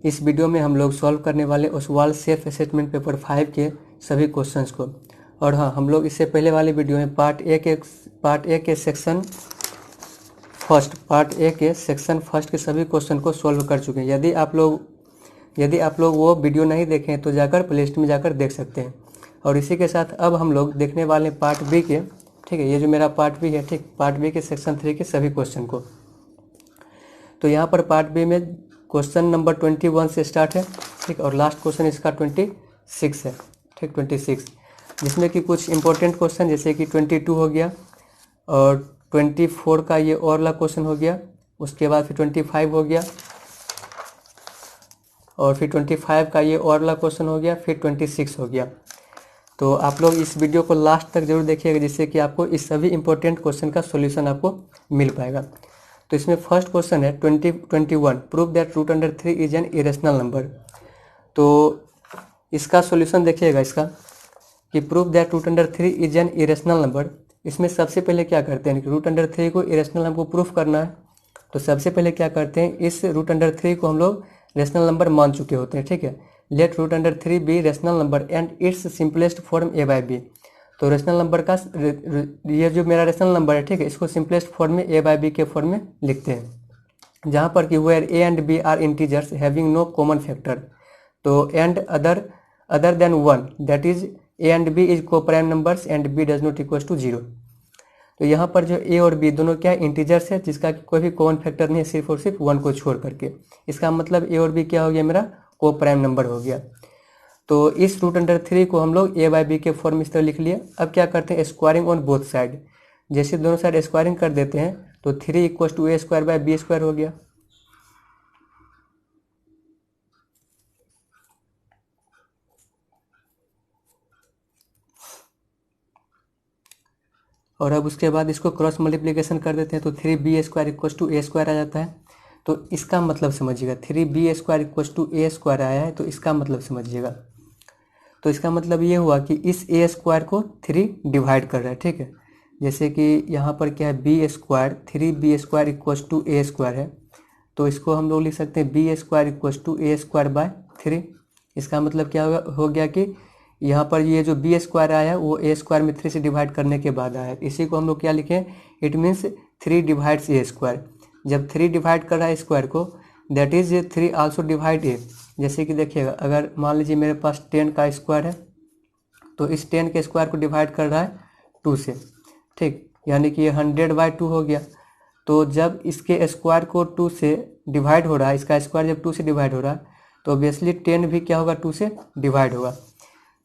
इस वीडियो में हम लोग सॉल्व करने वाले ओसवाल सेल्फ असेसमेंट पेपर 5 के सभी क्वेश्चंस को। और हाँ, हम लोग इससे पहले वाले वीडियो में पार्ट ए के सेक्शन फर्स्ट के सभी क्वेश्चन को सॉल्व कर चुके हैं। यदि आप लोग वो वीडियो नहीं देखें तो जाकर प्लेलिस्ट में जाकर देख सकते हैं। और इसी के साथ अब हम लोग देखने वाले हैं पार्ट बी के, ठीक है, ये जो मेरा पार्ट बी है, ठीक, पार्ट बी के सेक्शन 3 के सभी क्वेश्चन को। तो यहाँ पर पार्ट बी में क्वेश्चन नंबर 21 से स्टार्ट है, ठीक, और लास्ट क्वेश्चन इसका 26 है, ठीक, 26, जिसमें कि कुछ इंपॉर्टेंट क्वेश्चन जैसे कि 22 हो गया और 24 का ये और वाला क्वेश्चन हो गया, उसके बाद फिर 25 हो गया और फिर 25 का ये और वाला क्वेश्चन हो गया, फिर 26 हो गया। तो आप लोग इस वीडियो को लास्ट तक जरूर देखिएगा, जिससे कि आपको इस सभी इंपॉर्टेंट क्वेश्चन का सॉल्यूशन आपको मिल पाएगा। तो इसमें फर्स्ट क्वेश्चन है 21, prove that root under 3 is an irrational number. तो इसका सॉल्यूशन देखिएगा इसका कि prove that root under 3 is an irrational number. इसमें सबसे पहले क्या करते हैं कि रूट अंडर 3 को इरेशनल हमको प्रूफ करना है। तो सबसे पहले क्या करते हैं, इस रूट अंडर 3 को हम लोग रेशनल नंबर मान चुके होते हैं, ठीक है। Let root under 3 be rational number and its simplest form A by B. तो रेशनल नंबर का ये जो मेरा रेशनल नंबर है, ठीक है, इसको सिंपलेस्ट फॉर्म में ए बाई बी के फॉर्म में लिखते हैं, जहाँ पर कि where A and B are integers having no common factor. तो and other than 1, that is A and B is coprime numbers and B does not equal to 0। तो यहाँ पर जो ए और बी दोनों क्या इंटीजर्स है, जिसका कोई भी कॉमन फैक्टर नहीं है, सिर्फ और सिर्फ 1 को छोड़ करके। इसका मतलब ए और बी क्या हो गया, मेरा को प्राइम नंबर हो गया। तो इस रूट अंडर 3 को हम लोग ए बाई बी के फॉर्म इस तरह लिख लिए। अब क्या करते हैं, स्क्वायरिंग ऑन बोथ साइड। जैसे दोनों साइड स्क्वायरिंग कर देते हैं तो 3 equal to A square by b square हो गया। और अब उसके बाद इसको क्रॉस मल्टीप्लिकेशन कर देते हैं तो 3b square equal to A square आ जाता है। तो इसका मतलब समझिएगा, 3b square equal to A square आया है, तो इसका मतलब समझिएगा। तो इसका मतलब ये हुआ कि इस ए स्क्वायर को 3 डिवाइड कर रहा है, ठीक है। जैसे कि यहाँ पर क्या है, b square, 3b square equal to A square है, तो इसको हम लोग लिख सकते हैं b square equal to A square by 3। इसका मतलब क्या हो गया कि यहाँ पर ये जो बी स्क्वायर आया है वो ए स्क्वायर में 3 से डिवाइड करने के बाद आया है। इसी को हम लोग क्या लिखें, it means 3 divides A square. जब 3 डिवाइड कर रहा है स्क्वायर को, दैट इज 3 आल्सो डिवाइड ए। जैसे कि देखिएगा, अगर मान लीजिए मेरे पास 10 का स्क्वायर है, तो इस 10 के स्क्वायर को डिवाइड कर रहा है 2 से, ठीक, यानी कि ये 100/2 हो गया। तो जब इसके स्क्वायर को 2 से डिवाइड हो रहा है, इसका स्क्वायर जब 2 से डिवाइड हो रहा है, तो ऑब्वियसली 10 भी क्या होगा, 2 से डिवाइड होगा।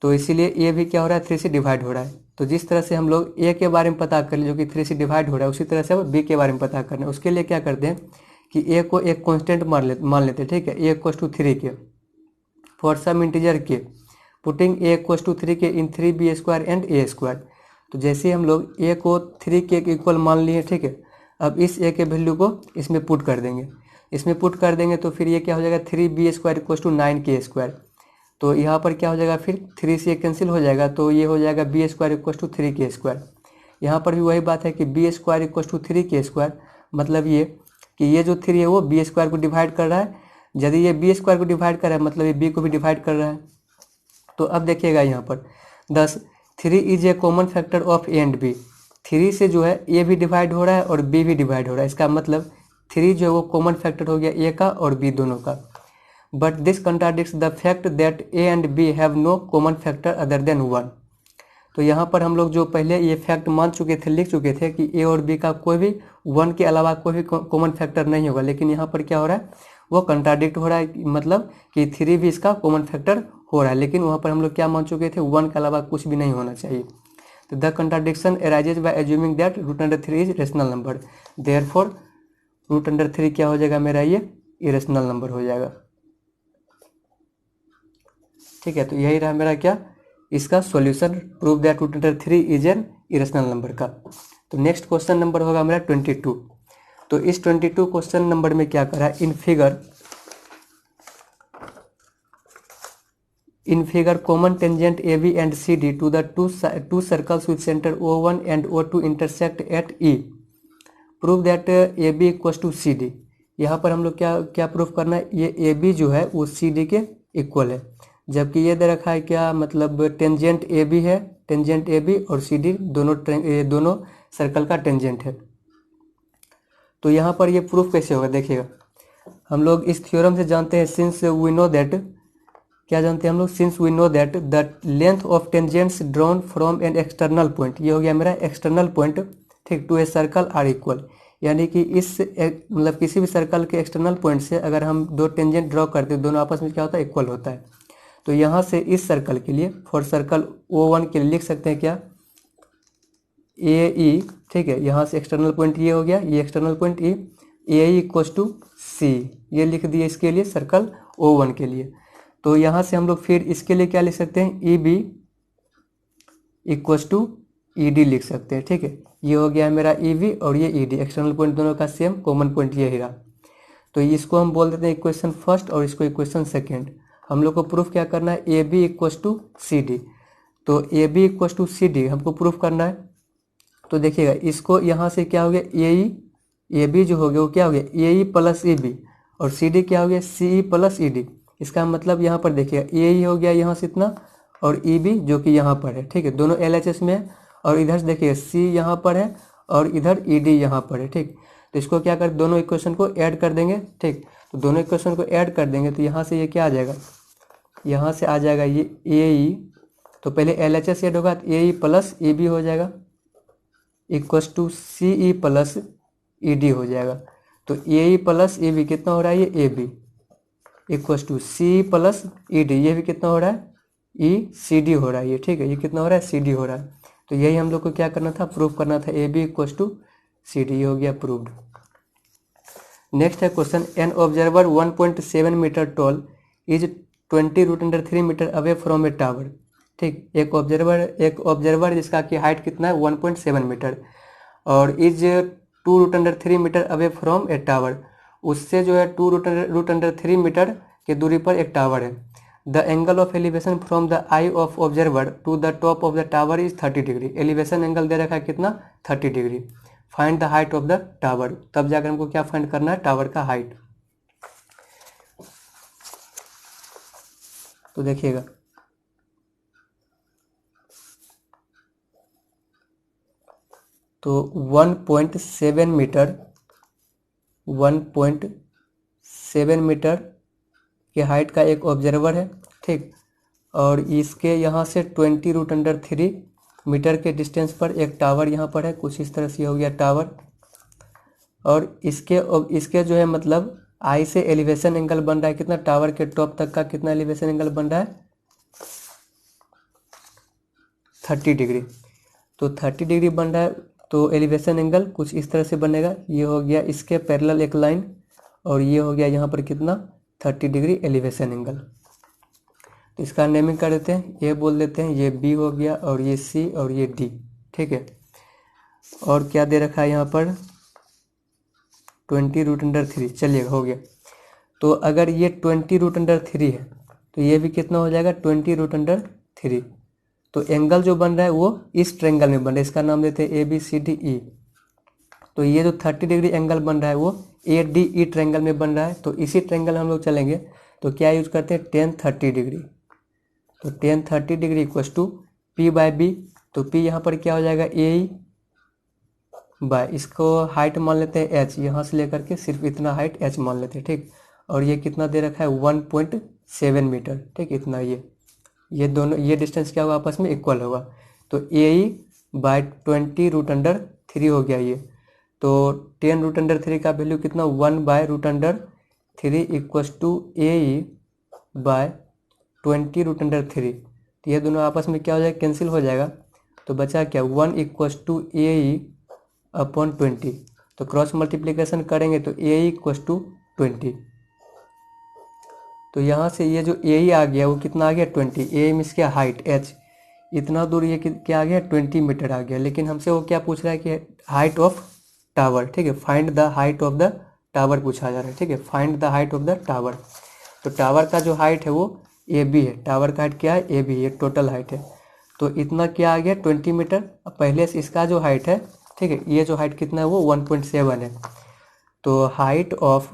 तो इसीलिए ए भी क्या हो रहा है, 3 से डिवाइड हो रहा है। तो जिस तरह से हम लोग ए के बारे में पता कर ले जो कि 3 से डिवाइड हो रहा है, उसी तरह से अब बी के बारे में पता करना है। उसके लिए क्या करते हैं कि ए को एक कांस्टेंट मान लेते हैं, ठीक है, ए इक्वल टू 3 के, फॉर सम इंटीजर के, पुटिंग ए इक्वल टू 3 के इन 3b square and A square. तो जैसे हम लोग ए को 3 के इक्वल मान लिए, ठीक है, अब इस ए के वैल्यू को इसमें पुट कर देंगे, तो फिर ये क्या हो जाएगा, 3b square equal to 9k square. तो यहाँ पर क्या हो जाएगा, फिर 3 से कैंसिल हो जाएगा, तो ये हो जाएगा b square equal to 3k square. यहाँ पर भी वही बात है कि b square equal to 3k square, मतलब ये कि ये जो 3 है वो बी स्क्वायर को डिवाइड कर रहा है। यदि ये बी स्क्वायर को डिवाइड कर रहा है, मतलब ये बी को भी डिवाइड कर रहा है। तो अब देखिएगा यहाँ पर 10, 3 is a common factor of a and b. 3 से जो है ए भी डिवाइड हो रहा है और बी भी डिवाइड हो रहा है। इसका मतलब 3 जो है वो कॉमन फैक्टर हो गया ए का और बी दोनों का। But this contradicts the fact that a and b have no common factor other than 1। तो यहाँ पर हम लोग जो पहले ये फैक्ट मान चुके थे, लिख चुके थे कि ए और बी का कोई भी 1 के अलावा कोई भी कॉमन फैक्टर नहीं होगा, लेकिन यहाँ पर क्या हो रहा है, वो कंट्राडिक्ट हो रहा है, मतलब कि 3 भी इसका कॉमन फैक्टर हो रहा है, लेकिन वहाँ पर हम लोग क्या मान चुके थे, 1 के अलावा कुछ भी नहीं होना चाहिए। तो the contradiction arises by assuming that root under 3 is rational number, therefore root under 3 क्या हो जाएगा मेरा, ये इरेशनल नंबर हो जाएगा, ठीक है। तो यही रहा मेरा क्या, इसका solution, prove that root under 3 is an irrational number का। तो नेक्स्ट क्वेश्चन नंबर होगा मेरा 22। तो इस 22 क्वेश्चन नंबर में क्या करा, in figure common tangent A B and C D to the two circles with center O1 and O2 intersect at E। Prove that A B equal to C D. यहाँ पर हम लोग क्या क्या proof करना है, ये ए बी जो है वो सी डी के इक्वल है, जबकि ये दे रखा है क्या, मतलब टेंजेंट ए बी है, टेंजेंट ए बी और सी डी दोनों सर्कल का टेंजेंट है। तो यहाँ पर ये प्रूफ कैसे होगा, देखिएगा हम लोग इस थ्योरम से जानते हैं, सिंस वी नो दैट, क्या जानते हैं हम लोग, since we know that the length of tangents drawn from an external point, ये हो गया मेरा एक्सटर्नल पॉइंट, ठीक, to a circle are equal, यानी कि इस मतलब किसी भी सर्कल के एक्सटर्नल पॉइंट से अगर हम दो टेंजेंट ड्रॉ करते हैं, दोनों आपस में क्या होता है, इक्वल होता है। तो यहाँ से इस सर्कल के लिए, फॉर सर्कल O1 के लिए लिख सकते हैं क्या, ए ई, ठीक है, यहाँ से एक्सटर्नल पॉइंट ये हो गया, ये external point E, A E equals to C, ये लिख दिए इसके लिए सर्कल O1 के लिए। तो यहाँ से हम लोग फिर इसके लिए क्या लिख सकते हैं, E B equals to E D लिख सकते हैं, ठीक है, ये हो गया मेरा ई बी और ये ई डी, एक्सटर्नल पॉइंट दोनों का सेम, कॉमन पॉइंट ये ही रहा। तो इसको हम बोल देते हैं इक्वेशन फर्स्ट और इसको इक्वेशन सेकेंड। हम लोग को प्रूफ क्या करना है, A B equals to C D, तो A B equals to C D हमको प्रूफ करना है। तो देखिएगा इसको यहाँ से क्या हो गया, ए बी जो हो गया वो क्या हो गया, ए ई प्लस ए बी, और सी डी क्या हो गया, सी ई प्लस ई डी। इसका मतलब यहाँ पर देखिएगा ए ई हो गया यहाँ से इतना, और ई बी जो कि यहाँ पर है, ठीक है, दोनों एल एच एस में है, और इधर से देखिए सी यहाँ पर है और इधर ई डी यहाँ पर है, ठीक। तो इसको क्या कर, दोनों इक्वेशन को ऐड कर देंगे, ठीक, तो दोनों इक्वेशन को ऐड कर देंगे तो यहाँ से ये क्या आ जाएगा, यहाँ से आ जाएगा ये ए ई, तो पहले एल एच एस ऐड होगा तो ए ई प्लस ए बी हो जाएगा equals to C E plus E D हो जाएगा। तो ए ई प्लस ए बी कितना हो रहा है, ये A B equals to C plus E D, ये भी कितना हो रहा है, ई सी डी हो रहा है ये, ठीक है, ये कितना हो रहा है, सी डी हो रहा है। तो यही हम लोग को क्या करना था, प्रूफ करना था, A B equals to C D, हो गया प्रूव्ड। नेक्स्ट है question, an observer 1.7 metre tall is 20√3 metre away from a tower, ठीक, एक ऑब्जर्वर जिसका कि हाइट कितना है 1.7 मीटर और is 2√3 metre away from a tower, उससे जो है 2√3 मीटर के दूरी पर एक टावर है। The angle of elevation from the eye of observer to the top of the tower is 30 degree, elevation angle दे रखा है कितना, 30 degree. Find the height of the tower, तब जाकर हमको क्या फाइंड करना है, टावर का हाइट। तो देखिएगा तो 1.7 मीटर के हाइट का एक ऑब्जर्वर है, ठीक, और इसके यहाँ से 20√3 मीटर के डिस्टेंस पर एक टावर यहाँ पर है, कुछ इस तरह से हो गया टावर, और इसके जो है मतलब आई से एलिवेशन एंगल बन रहा है कितना, टावर के टॉप तक का कितना एलिवेशन एंगल बन रहा है, 30 डिग्री। तो 30 डिग्री बन रहा है, तो एलिवेशन एंगल कुछ इस तरह से बनेगा, ये हो गया इसके पैरेलल एक लाइन, और ये हो गया यहाँ पर कितना, 30 डिग्री एलिवेशन एंगल। तो इसका नेमिंग कर देते हैं, ये बोल देते हैं ये बी हो गया और ये सी और ये डी, ठीक है। और क्या दे रखा है यहाँ पर 20√3, चलिए हो गया। तो अगर ये 20√3 है तो ये भी कितना हो जाएगा 20√3। तो एंगल जो बन रहा है वो इस ट्रायंगल में बन रहा है, इसका नाम देते हैं A B C D E. तो ये जो 30 डिग्री एंगल बन रहा है वो ए डी ई ट्रायंगल में बन रहा है। तो इसी ट्रायंगल हम लोग चलेंगे तो क्या यूज करते हैं, tan 30 डिग्री। तो tan 30 degree equals to P by B. तो पी यहाँ पर क्या हो जाएगा, ए बाय, इसको हाइट मान लेते हैं एच, यहाँ से लेकर के सिर्फ इतना हाइट एच मान लेते हैं, ठीक। और ये कितना दे रखा है 1.7 मीटर, ठीक, इतना ये दोनों ये डिस्टेंस क्या होगा, आपस में इक्वल होगा। तो ए बाय 20√3 हो गया ये। तो 10√3 का वैल्यू कितना 1/√3 इक्वस टू ए बाय 20√3। तो ये दोनों आपस में क्या हो जाएगा, कैंसिल हो जाएगा। तो बचा क्या 1 इक्वस टू ए अपॉन 20। तो क्रॉस मल्टीप्लिकेशन करेंगे तो ए इक्वस टू 20। तो यहाँ से ये जो ए आ गया वो कितना आ गया 20। ए मीन्स क्या, हाइट एच, इतना दूर ये क्या आ गया 20 मीटर आ गया। लेकिन हमसे वो क्या पूछ रहा है कि हाइट ऑफ टावर, ठीक है, find the height of the tower पूछा जा रहा है, ठीक है, find the height of the tower. तो टावर का जो हाइट है वो ए बी है, टावर का हाइट क्या है ए बी, ये टोटल हाइट है। तो इतना क्या आ गया 20 मीटर। अब पहले से इसका जो हाइट है, ठीक है, ये जो हाइट कितना है वो 1.7 है। तो height of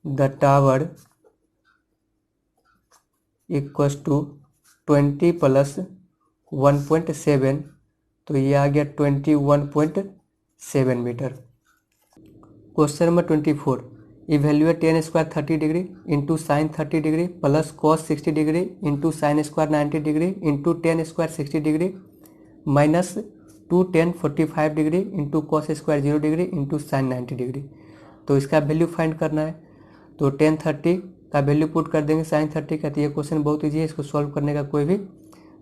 the tower equals to 20 plus 1.7, तो ये आ गया 21.7 metre. Question number 24, evaluate tan square 30 degree into sine 30 degree plus cos 60 degree into sine square 90 degree into tan square 60 degree minus 2 tan 45 degree into cos square 0 degree into sine 90 degree. तो इसका value find करना है, तो ten 30 का value put कर देंगे sign 30 का। तो ये क्वेश्चन बहुत ईजी है, इसको सॉल्व करने का कोई भी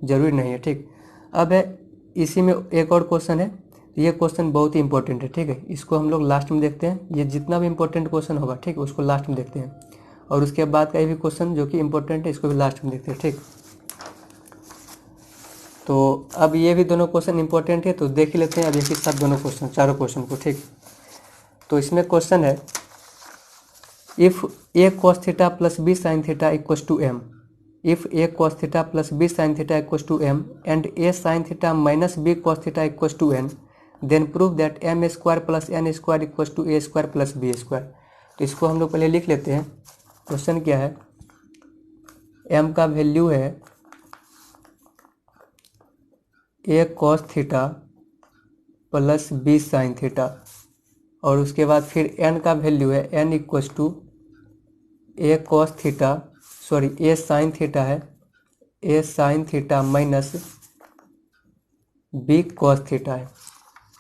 जरूरी नहीं है, ठीक। अब है इसी में एक और क्वेश्चन है, ये क्वेश्चन बहुत ही इंपॉर्टेंट है, ठीक है। इसको हम लोग लास्ट में देखते हैं, ये जितना भी इंपॉर्टेंट क्वेश्चन होगा, ठीक है, उसको लास्ट में देखते हैं। और उसके बाद का भी क्वेश्चन जो कि इंपॉर्टेंट है, इसको भी लास्ट में देखते हैं, ठीक। तो अब ये भी दोनों क्वेश्चन इंपॉर्टेंट है, तो देख ही लेते हैं अब एक ही साथ दोनों क्वेश्चन, चारों क्वेश्चन को, ठीक। तो इसमें क्वेश्चन है, if a cos theta plus b sine theta equals to m, if a cos theta plus b sin theta equals to m and a sin theta minus b cos theta equals to n, then prove that m square plus n square equals to a square plus b square। तो इसको हम लोग पहले लिख लेते हैं। Question क्या है, m का वैल्यू है a cos theta plus b sin theta, और उसके बाद फिर n का वैल्यू है n equals to a cos theta A sine theta है, A sine theta minus B cos theta है।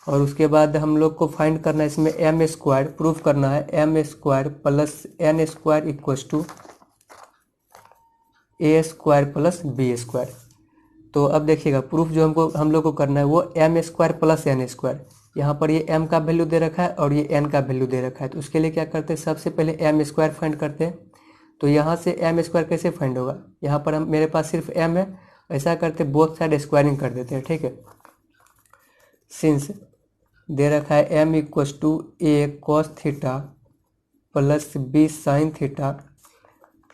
और उसके बाद हम लोग को फाइंड करना है इसमें एम स्क्वायर, प्रूफ करना है m square plus N square equals to A square plus B square. तो अब देखिएगा प्रूफ जो हम लोग को करना है वो m square plus N square. यहाँ पर ये एम का वैल्यू दे रखा है और ये एन का वैल्यू दे रखा है, तो उसके लिए क्या करते हैं, सबसे पहले एम स्क्वायर फाइंड करते हैं। तो यहाँ से एम स्क्वायर कैसे फाइंड होगा, यहाँ पर हम मेरे पास सिर्फ एम है, ऐसा करते बोथ साइड स्क्वायरिंग कर देते हैं, ठीक है। सिंस दे रखा है m equals to a cos theta plus b sine theta,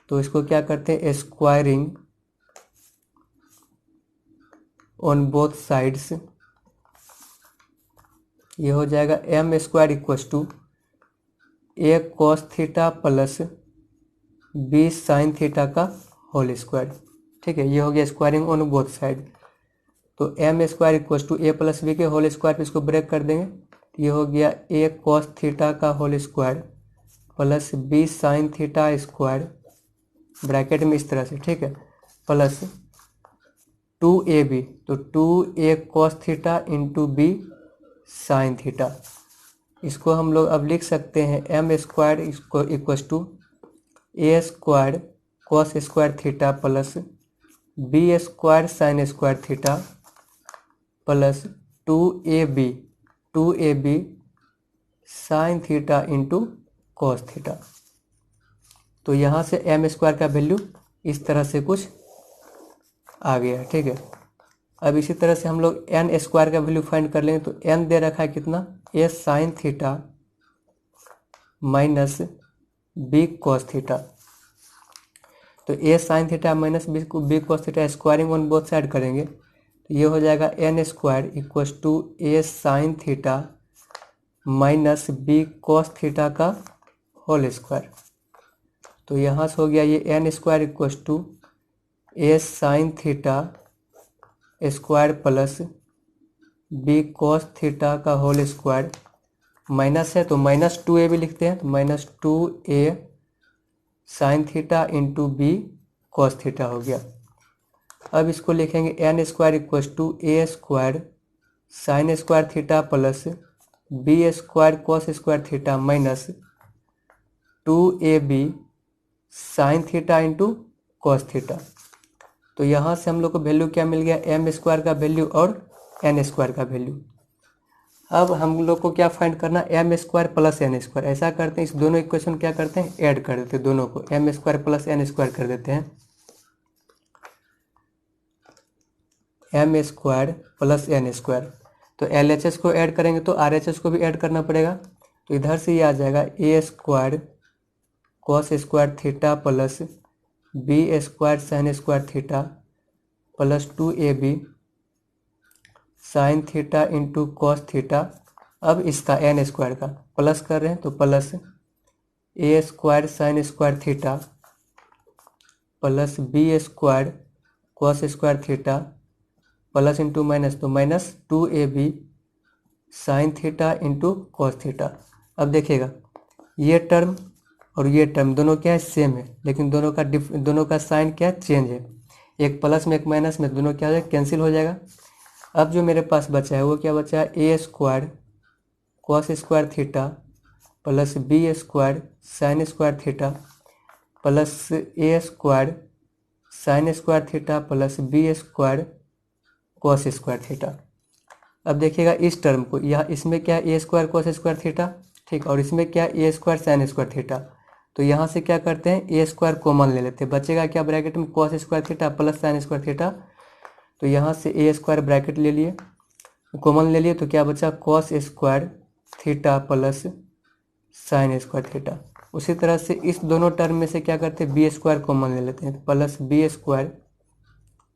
तो इसको क्या करते हैं, स्क्वायरिंग ऑन बोथ साइड्स। ये हो जाएगा m square equals to a cos theta plus b sine theta का होल स्क्वायर, ठीक है। ये हो गया स्क्वायरिंग ऑन बोथ साइड। तो M square equals to a plus b के होल स्क्वायर पे इसको ब्रेक कर देंगे, ये हो गया ए कॉस थीटा का whole square plus b sine theta square bracket में इस तरह से, ठीक है, प्लस 2ab, तो 2a cos theta into b sine theta. इसको हम लोग अब लिख सकते हैं एम स्क्वायर इसको equals to A square cos square theta plus B square sine square theta plus 2ab sine theta into cos theta. तो यहाँ से एम स्क्वायर का वैल्यू इस तरह से कुछ आ गया, ठीक है। अब इसी तरह से हम लोग एन स्क्वायर का वैल्यू फाइंड कर लेंगे। तो एन दे रखा है कितना, A sine theta minus B cos theta. तो A sine theta minus B cos theta squaring on both side करेंगे, तो ये हो जाएगा N square equals to A sine theta minus B cos theta का होल स्क्वायर। तो यहाँ से हो गया ये N square equals to A sine theta square plus B cos theta का होल स्क्वायर, माइनस है तो माइनस 2a भी लिखते हैं, तो minus 2a sine theta into b cos theta हो गया। अब इसको लिखेंगे n square equals to A square sine square theta plus B square cos square theta minus 2ab sine theta into cos theta. तो यहाँ से हम लोग को वैल्यू क्या मिल गया, एम स्क्वायर का वैल्यू और एन स्क्वायर का वैल्यू। अब हम लोग को क्या फाइंड करना, m square plus N square. ऐसा करते हैं इस दोनों इक्वेशन क्या करते हैं, ऐड कर देते हैं दोनों को, m square plus N square कर देते हैं। M square plus N square, तो एल एच एस को ऐड करेंगे तो आर एच एस को भी ऐड करना पड़ेगा। तो इधर से ये आ जाएगा A square cos square theta plus B square sine square theta plus 2ab sine theta into cos theta. अब इसका एन स्क्वायर का प्लस कर रहे हैं तो plus A square sine square theta plus B square cos square theta plus into minus, तो minus 2ab sine theta into cos theta. अब देखिएगा ये टर्म और ये टर्म दोनों क्या है, सेम है, लेकिन दोनों का साइन क्या है, चेंज है। एक प्लस में एक माइनस में, दोनों क्या हो जाएगा, कैंसिल हो जाएगा। अब जो मेरे पास बचा है वो क्या बचा है, A square cos square theta plus B square sine square theta plus A square sine square theta plus B square cos square theta. अब देखिएगा इस टर्म को, यहाँ इसमें क्या है, A square cos square theta, ठीक, और इसमें क्या है, A square sine square theta. तो यहाँ से क्या करते हैं, ए स्क्वायर कॉमन ले लेते हैं, बचेगा क्या ब्रैकेट में, cos square theta plus sine square theta. तो यहाँ से ए स्क्वायर ब्रैकेट ले लिए, कॉमन ले लिए, तो क्या बचा, cos square theta plus sine square theta. उसी तरह से इस दोनों टर्म में से क्या करते हैं, बी स्क्वायर कॉमन ले लेते हैं, प्लस बी स्क्वायर,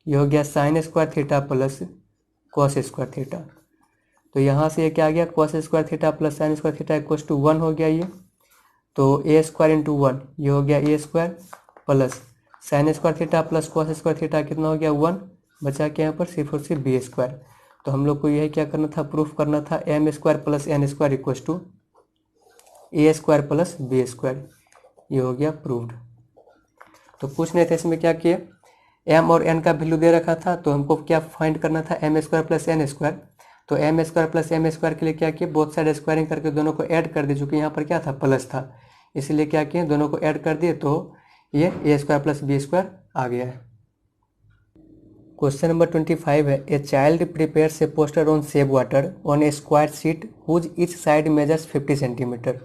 ये हो गया sine square theta plus cos square theta. तो यहाँ से ये क्या आ गया, cos square theta plus sine square theta equals to 1 हो गया ये। तो ए स्क्वायर इंटू 1, ये हो गया A square plus sine square theta plus cos square theta कितना हो गया, 1। बचा के यहाँ पर सिर्फ और सिर्फ बी स्क्वायर। तो हम लोग को यही क्या करना था, प्रूफ करना था, M square plus N square equals to A square plus B square. ये हो गया प्रूव्ड। तो पूछ रहे थे इसमें क्या किए, एम और एन का वैल्यू दे रखा था, तो हमको क्या फाइंड करना था, M square plus N square. तो M square plus M square के लिए क्या किए, बोथ साइड स्क्वायरिंग करके दोनों को ऐड कर दिए, चूँकि यहाँ पर क्या था, प्लस था, इसलिए क्या किए, दोनों को ऐड कर दिए, तो ये a square plus B square आ गया है। क्वेश्चन नंबर 25 है, a child prepares a poster on save water on a square sheet whose each side measures 50 centimetre.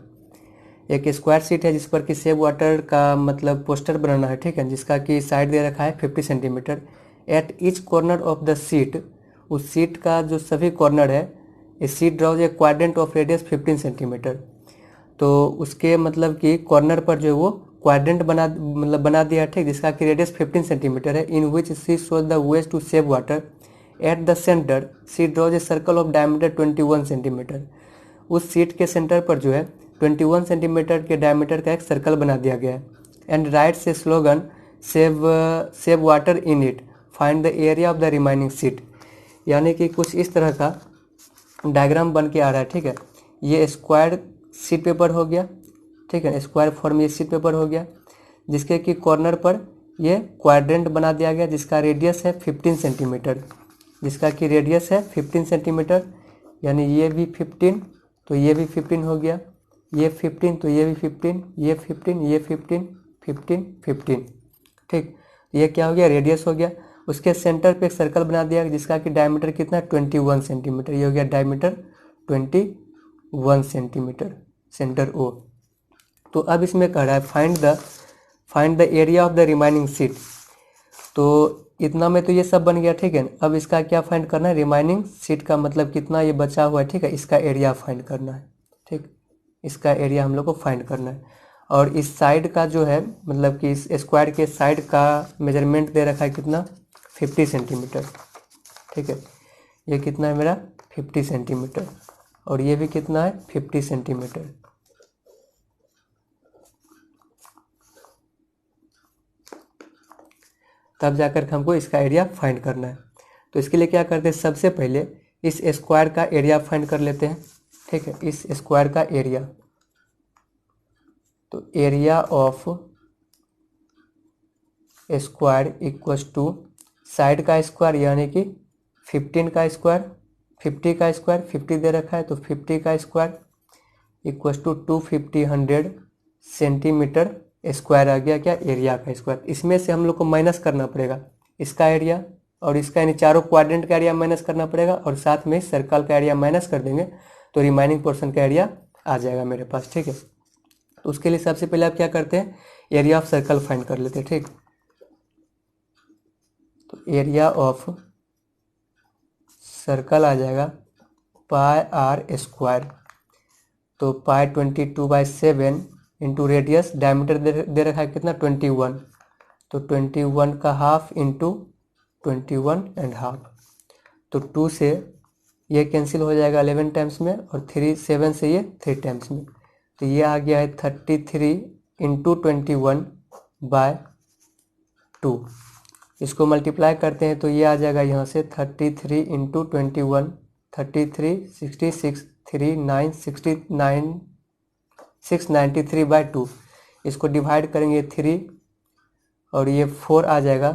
एक स्क्वायर शीट है जिस पर कि सेव वाटर का मतलब पोस्टर बनाना है, ठीक है, जिसका कि साइड दे रखा है 50 centimetre. At each corner of the sheet, उस शीट का जो सभी कॉर्नर है, इस sheet draws a quadrant of radius 15 centimetre. तो उसके मतलब कि कॉर्नर पर जो है वो क्वाड्रेंट बना दिया है, ठीक, जिसका कि रेडियस 15 सेंटीमीटर है। In which she shows the ways to save water. At the centre she draws a circle of diameter 21 centimetre. उस शीट के सेंटर पर जो है 21 सेंटीमीटर के डायमीटर का एक सर्कल बना दिया गया है। And writes a slogan, save water in it, find the area of the remaining sheet. यानी कि कुछ इस तरह का डायग्राम बन के आ रहा है, ठीक है। ये स्क्वायर शीट पेपर हो गया, ठीक है, स्क्वायर फॉर्म ये शीट पेपर हो गया, जिसके कि कॉर्नर पर ये क्वाड्रेंट बना दिया गया, जिसका रेडियस है 15 सेंटीमीटर, जिसका कि रेडियस है 15 सेंटीमीटर। यानी ये भी 15, तो ये भी 15 हो गया, ये 15, तो ये भी 15, ये 15, ये 15, 15, 15, ठीक। ये क्या हो गया, रेडियस हो गया। उसके सेंटर पे एक सर्कल बना दिया जिसका कि डायमीटर कितना, 21 सेंटीमीटर। ये हो गया डायमीटर 21 सेंटीमीटर, सेंटर ओ। तो अब इसमें कह रहा है find the area of the remaining sheet. तो इतना में तो ये सब बन गया, ठीक है। अब इसका क्या फाइंड करना है, रिमाइनिंग शीट का मतलब कितना ये बचा हुआ है, ठीक है, इसका एरिया फाइंड करना है, ठीक, इसका एरिया हम लोग को फाइंड करना है। और इस साइड का जो है मतलब कि इस स्क्वायर के साइड का मेजरमेंट दे रखा है कितना, 50 सेंटीमीटर, ठीक है। ये कितना है मेरा, 50 सेंटीमीटर, और ये भी कितना है, 50 सेंटीमीटर। तब जाकर के हमको इसका एरिया फाइंड करना है। तो इसके लिए क्या करते हैं, सबसे पहले इस स्क्वायर का एरिया फाइंड कर लेते हैं, ठीक है, इस स्क्वायर का एरिया। तो area of square equals to side का स्क्वायर, यानी कि 15 का स्क्वायर, 50 का स्क्वायर, 50 दे रखा है, तो 50 का square equals to 250 100 centimetre square आ गया क्या, एरिया का स्क्वायर। इसमें से हम लोग को माइनस करना पड़ेगा इसका एरिया और इसका, यानी चारों क्वाड्रेंट का एरिया माइनस करना पड़ेगा, और साथ में सर्कल का एरिया माइनस कर देंगे तो रिमाइनिंग पोर्शन का एरिया आ जाएगा मेरे पास, ठीक है। तो उसके लिए सबसे पहले आप क्या करते हैं, एरिया ऑफ सर्कल फाइंड कर लेते हैं, ठीक। तो एरिया ऑफ सर्कल आ जाएगा पाई आर स्क्वायर। तो पाई 22/7 इंटू रेडियस, डायमीटर दे रखा है कितना, 21, तो 21 का हाफ इंटू 21.5। तो 2 से ये कैंसिल हो जाएगा 11 टाइम्स में, और 7 से ये 3 टाइम्स में, तो ये आ गया है 33 इंटू 21/2। इसको मल्टीप्लाई करते हैं तो ये आ जाएगा यहाँ से 33 इंटू 21, 33 66 39 69 693/2। इसको डिवाइड करेंगे 3 और ये 4 आ जाएगा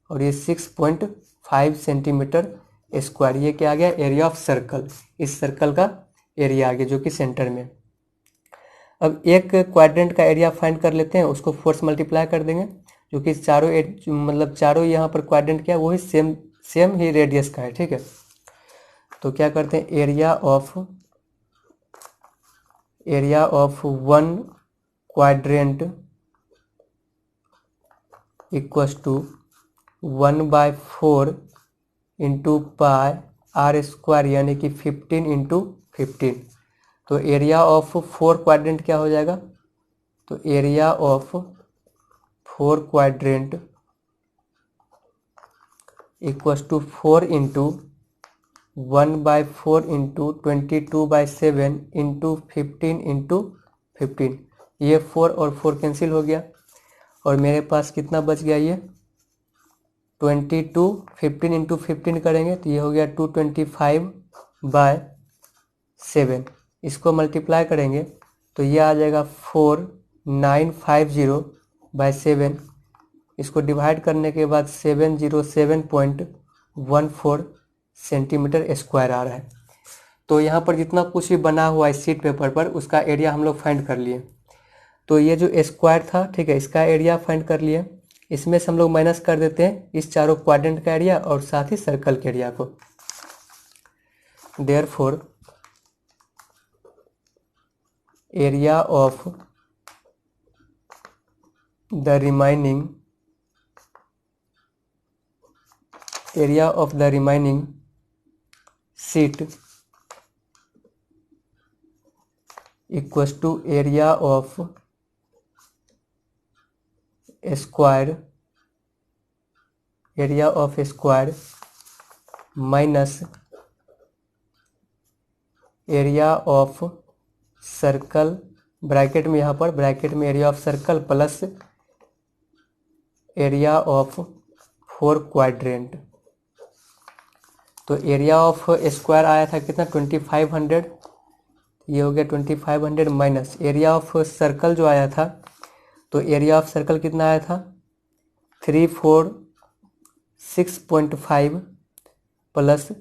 और ये 6.5 सेंटीमीटर स्क्वायर। ये क्या आ गया? Area of circle. इस सर्कल का एरिया आ गया जो कि सेंटर में। अब एक क्वाड्रेंट का एरिया फाइंड कर लेते हैं, उसको 4 से मल्टीप्लाई कर देंगे, जो कि चारों यहाँ पर क्वाड्रेंट क्या वही सेम ही रेडियस का है। ठीक है, तो क्या करते हैं, area of one quadrant equals to 1/4 into pi r square, यानी कि 15 इंटू 15। तो एरिया ऑफ 4 क्वाड्रेंट क्या हो जाएगा? तो area of 4 quadrant equals to 4 into 1/4 into 22/7 into 15 into 15। ये 4 और 4 कैंसिल हो गया और मेरे पास कितना बच गया? ये 22, 15 इंटू 15 करेंगे तो ये हो गया 225/7। इसको मल्टीप्लाई करेंगे तो ये आ जाएगा 4950/7। इसको डिवाइड करने के बाद 707.14 सेंटीमीटर स्क्वायर आ रहा है। तो यहाँ पर जितना कुछ भी बना हुआ है शीट पेपर पर उसका एरिया हम लोग फाइंड कर लिए। तो ये जो स्क्वायर था, ठीक है, इसका एरिया फाइंड कर लिए। इसमें से हम लोग माइनस कर देते हैं इस चारों क्वाड्रेंट का एरिया और साथ ही सर्कल के एरिया को। Therefore area of the remaining sheet equals to area of square minus area of circle, bracket में यहाँ पर ब्रैकेट में area of circle plus area of 4 quadrant. तो एरिया ऑफ स्क्वायर आया था कितना? 2500। ये हो गया 2500 माइनस एरिया ऑफ सर्कल जो आया था, तो एरिया ऑफ सर्कल कितना आया था? 346.5 प्लस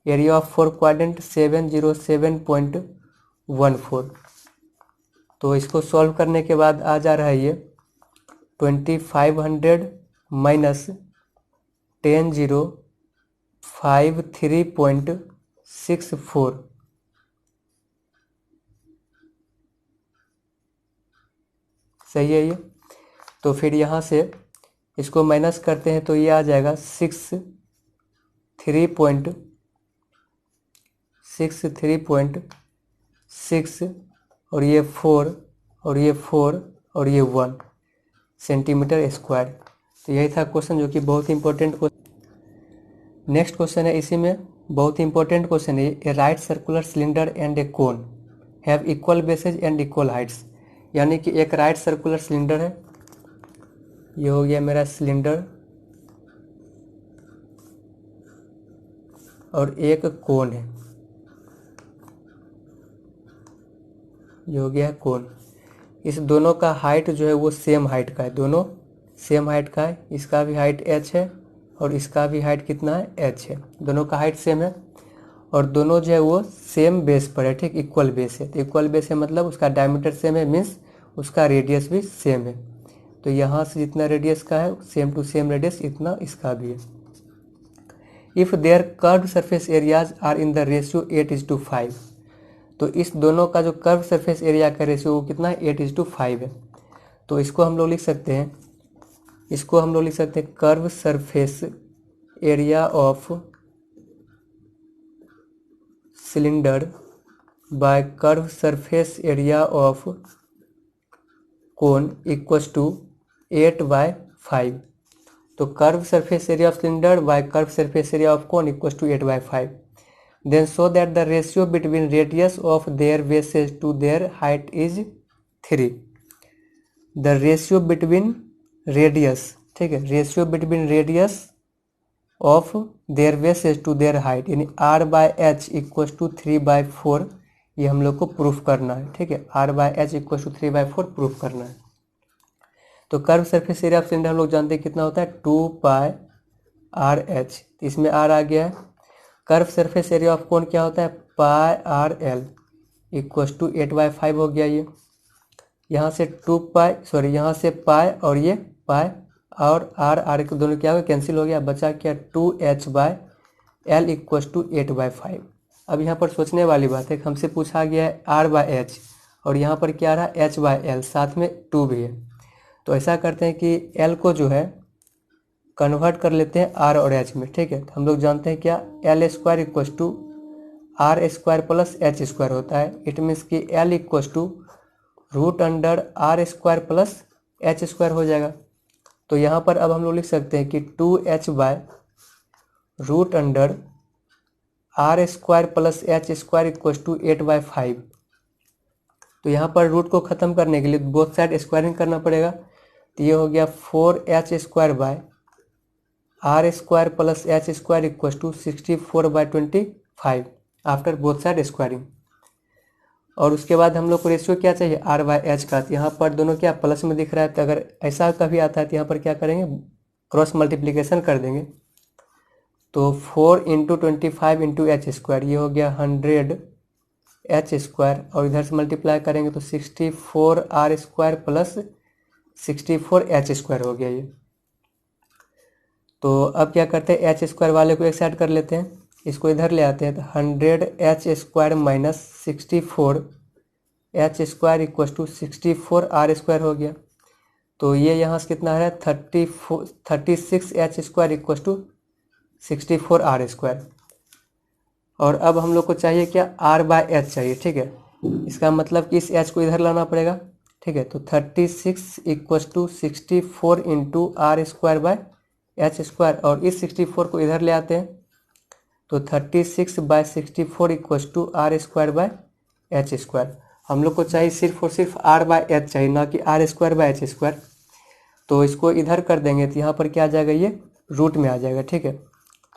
एरिया ऑफ 4 क्वाड्रेंट 707.14। तो इसको सॉल्व करने के बाद आ जा रहा है ये 2500 माइनस 10053.64। सही है ये। तो फिर यहाँ से इसको माइनस करते हैं तो ये आ जाएगा 63.6 और ये 4 और ये 4 और ये 1 सेंटीमीटर स्क्वायर। तो यही था क्वेश्चन, जो कि बहुत इंपॉर्टेंट क्वेश्चन। नेक्स्ट क्वेश्चन है, इसी में बहुत इंपॉर्टेंट क्वेश्चन है। A right circular cylinder and a cone have equal bases and equal heights. यानी कि एक राइट सर्कुलर सिलेंडर है, ये हो गया मेरा सिलेंडर, और एक कोन है, ये हो गया कोन। इस दोनों का हाइट जो है वो सेम हाइट का है, दोनों सेम हाइट का है। इसका भी हाइट h है और इसका भी हाइट कितना है? h है। दोनों का हाइट सेम है और दोनों जो है वो सेम बेस पर है, ठीक, इक्वल बेस है। तो इक्वल बेस है मतलब उसका डायमीटर सेम है, मीन्स उसका रेडियस भी सेम है। तो यहाँ से जितना रेडियस का है सेम टू सेम रेडियस इतना इसका भी है। If their curve surface areas are in the ratio 8:5, तो इस दोनों का जो कर्व सरफेस एरिया का रेशियो वो कितना है? 8:5 है। तो इसको हम लोग लिख सकते हैं, curve surface area of cylinder by curve surface area of cone equals to 8/5। तो curve surface area of cylinder by curve surface area of cone equals to 8/5। Then show that the ratio between radius of their bases to their height is 3। The ratio between radius, ठीक है, ratio between radius of their bases to their height यानी r/h equal to 3/4, ये हम लोग को proof करना है, ठीक है, r/h इक्वल टू 3/4 प्रूफ करना है। तो curve surface area of cylinder हम लोग जानते हैं कितना होता है 2πr/h, इसमें r आ गया है। कर्व सरफेस एरिया ऑफ कोन क्या होता है πr/l इक्वल टू 8/5 हो गया। ये यहाँ से 2π यहाँ से पाई और ये पाई और r के दोनों क्या हो गया कैंसिल हो गया, बचा क्या 2h/l इक्वल टू 8/5। अब यहाँ पर सोचने वाली बात है कि हमसे पूछा गया है r/h और यहाँ पर क्या रहा h/l, साथ में 2 भी है। तो ऐसा करते हैं कि l को जो है कन्वर्ट कर लेते हैं r और h में, ठीक है। तो हम लोग जानते हैं क्या l² equal to r² plus h² होता है। इट मीन्स कि l equal to √r² plus h² हो जाएगा। तो यहाँ पर अब हम लोग लिख सकते हैं कि 2h/√r² plus h² equal to 8/5। तो यहाँ पर रूट को ख़त्म करने के लिए बोथ साइड स्क्वायरिंग करना पड़ेगा। तो ये हो गया 4h² plus h² equal to 64/25 after both side squaring. और उसके बाद हम लोग को रेशियो क्या चाहिए r/h का। तो यहाँ पर दोनों क्या प्लस में दिख रहा है, तो अगर ऐसा कभी आता है तो यहाँ पर क्या करेंगे क्रॉस मल्टीप्लिकेशन कर देंगे। तो 4 × 25 × h², ये हो गया 100h² और इधर से मल्टीप्लाई करेंगे तो 64r² प्लस 64h² हो गया ये। तो अब क्या करते हैं h² वाले को एक साइड कर लेते हैं, इसको इधर ले आते हैं। तो 100h² minus 64h² equal to 64r² हो गया। तो ये यहाँ से कितना है 36h² इक्वल टू 64r²। और अब हम लोग को चाहिए क्या r/h चाहिए, ठीक है। इसका मतलब कि इस h को इधर लाना पड़ेगा, ठीक है। तो 36 इक्वल टू 64 × r²/h² और इस 64 को इधर ले आते हैं। तो 36/64 इक्वल टू r²/h²। हम लोग को चाहिए सिर्फ और सिर्फ r/h चाहिए, ना कि r²/h²। तो इसको इधर कर देंगे तो यहाँ पर क्या आ जाएगा ये रूट में आ जाएगा, ठीक है।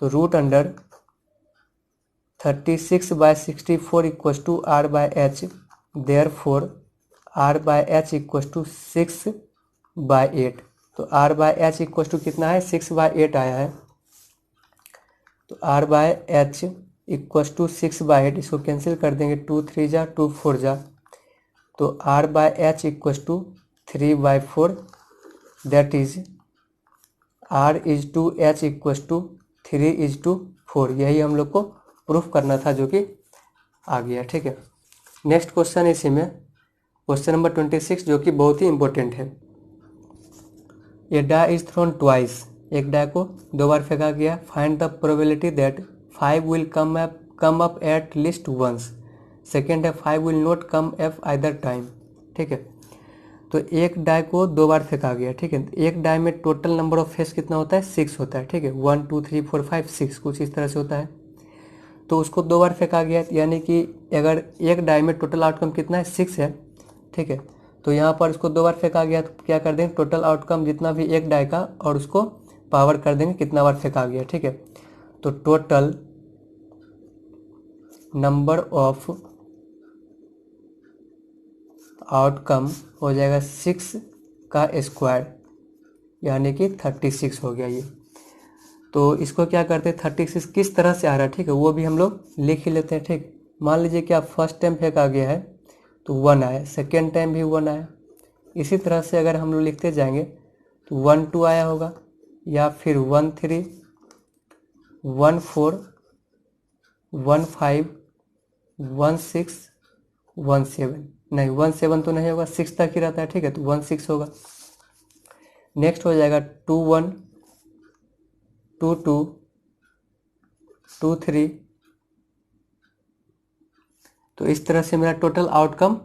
तो √36/64 equal to r/h, therefore r/h equal to 6/8। तो r/h इक्वल टू कितना है 6/8 आया है। तो r/h इक्वल टू 6/8, इसको कैंसिल कर देंगे 2 3 जा 2 4 जा। तो r/h equal to 3/4, that is r/h equal to 3/4। यही हम लोग को प्रूफ करना था जो कि आ गया, ठीक है। नेक्स्ट क्वेश्चन इसी में क्वेश्चन नंबर 26 जो कि बहुत ही इंपॉर्टेंट है। A die is thrown twice, एक डाई को 2 बार फेंका गया। Find the probability that 5 will come up at least once. Second है 5 will not come up either time, ठीक है। तो एक डाई को 2 बार फेंका गया, ठीक है। एक डाई में टोटल नंबर ऑफ फेस कितना होता है 6 होता है, ठीक है। 1 2 3 4 5 6 कुछ इस तरह से होता है। तो उसको 2 बार फेंका गया, यानी कि अगर एक डाई में टोटल आउटकम कितना है 6 है, ठीक है। तो यहाँ पर उसको 2 बार फेंका गया तो क्या कर देंगे टोटल आउटकम जितना भी एक डाई का और उसको पावर कर देंगे कितना बार फेंका गया, ठीक है। तो टोटल नंबर ऑफ आउटकम हो जाएगा 6 का स्क्वायर, यानी कि 36 हो गया ये। तो इसको क्या करते हैं 36 किस तरह से आ रहा है, ठीक है, वो भी हम लोग लिख ही लेते हैं, ठीक। मान लीजिए कि आप फर्स्ट टाइम फेंका गया है तो 1 आया, सेकेंड टाइम भी 1 आया। इसी तरह से अगर हम लोग लिखते जाएंगे तो 1 2 आया होगा, या फिर 1 3 1 4 1 5 1 6 1 7, नहीं 1 7 तो नहीं होगा, 6 तक ही रहता है, ठीक है। तो 1 6 होगा। नेक्स्ट हो जाएगा 2 1 2 2 2 3। तो इस तरह से मेरा टोटल आउटकम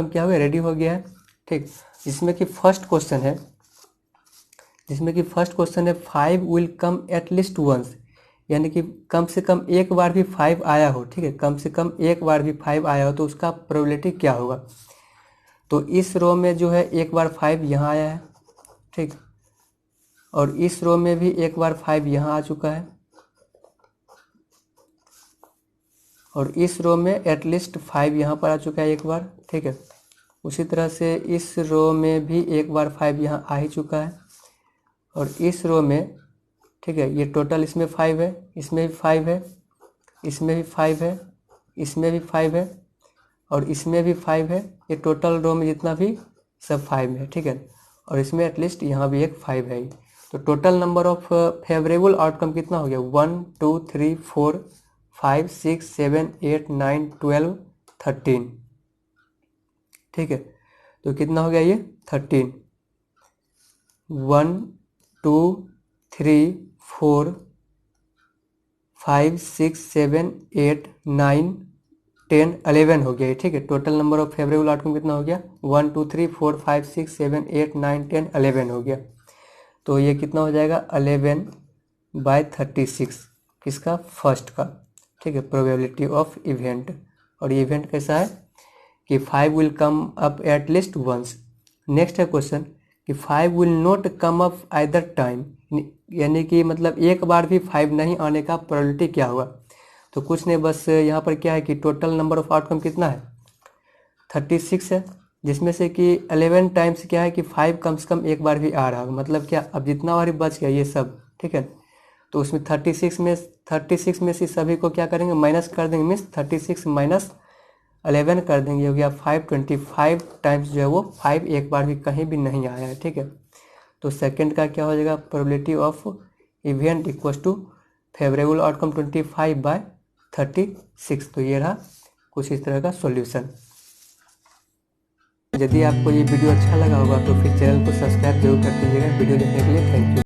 क्या हो गया रेडी हो गया है, ठीक। जिसमें कि फर्स्ट क्वेश्चन है 5 will come at least once, यानी कि कम से कम एक बार भी 5 आया हो, ठीक है, कम से कम एक बार भी 5 आया हो तो उसका प्रोबेबिलिटी क्या होगा। तो इस रो में जो है एक बार 5 यहाँ आया है, ठीक, और इस रो में भी एक बार 5 यहाँ आ चुका है, और इस रो में एटलीस्ट 5 यहाँ पर आ चुका है एक बार, ठीक है। उसी तरह से इस रो में भी एक बार 5 यहाँ आ ही चुका है, और इस रो में, ठीक है, ये टोटल इसमें 5 है, इसमें भी 5 है, इसमें भी 5 है, इसमें भी 5 है, और इसमें भी 5 है। ये टोटल रो में जितना भी सब 5 है, ठीक है, और इसमें एटलीस्ट यहाँ भी एक 5 है। तो total number of favourable outcome कितना हो गया, 1 2 3 4 5 6 7 8 9 12 13, ठीक है। तो कितना हो गया ये 13, 1 2 3 4 5 6 7 8 9 10 11 हो गया, ठीक है। Total number of favourable outcome कितना हो गया, 1 2 3 4 5 6 7 8 9 10 11 हो गया। तो ये कितना हो जाएगा 11/36 किसका, फर्स्ट का, ठीक है, प्रोबेबिलिटी ऑफ इवेंट। और ये इवेंट कैसा है कि 5 will come up at least once. Next है क्वेश्चन कि 5 will not come up either time, यानी कि मतलब एक बार भी 5 नहीं आने का प्रोबेबिलिटी क्या होगा। तो कुछ नहीं, बस यहाँ पर क्या है कि टोटल नंबर ऑफ आउटकम कितना है 36 है, जिसमें से कि 11 टाइम्स क्या है कि 5 कम से कम एक बार भी आ रहा होगा। मतलब क्या, अब जितना बार बच गया ये सब, ठीक है, तो उसमें 36 में से सभी को क्या करेंगे, माइनस कर देंगे, मीन्स 36 माइनस 11 कर देंगे, हो गया 525 टाइम्स जो है वो 5 एक बार भी कहीं भी नहीं आया है, ठीक है। तो सेकंड का क्या हो जाएगा, probability of event equal to favourable outcome 25/36। तो ये रहा कुछ इस तरह का सॉल्यूशन। यदि आपको ये वीडियो अच्छा लगा होगा तो फिर चैनल को सब्सक्राइब जरूर कर दीजिएगा। वीडियो देखने के लिए थैंक यू।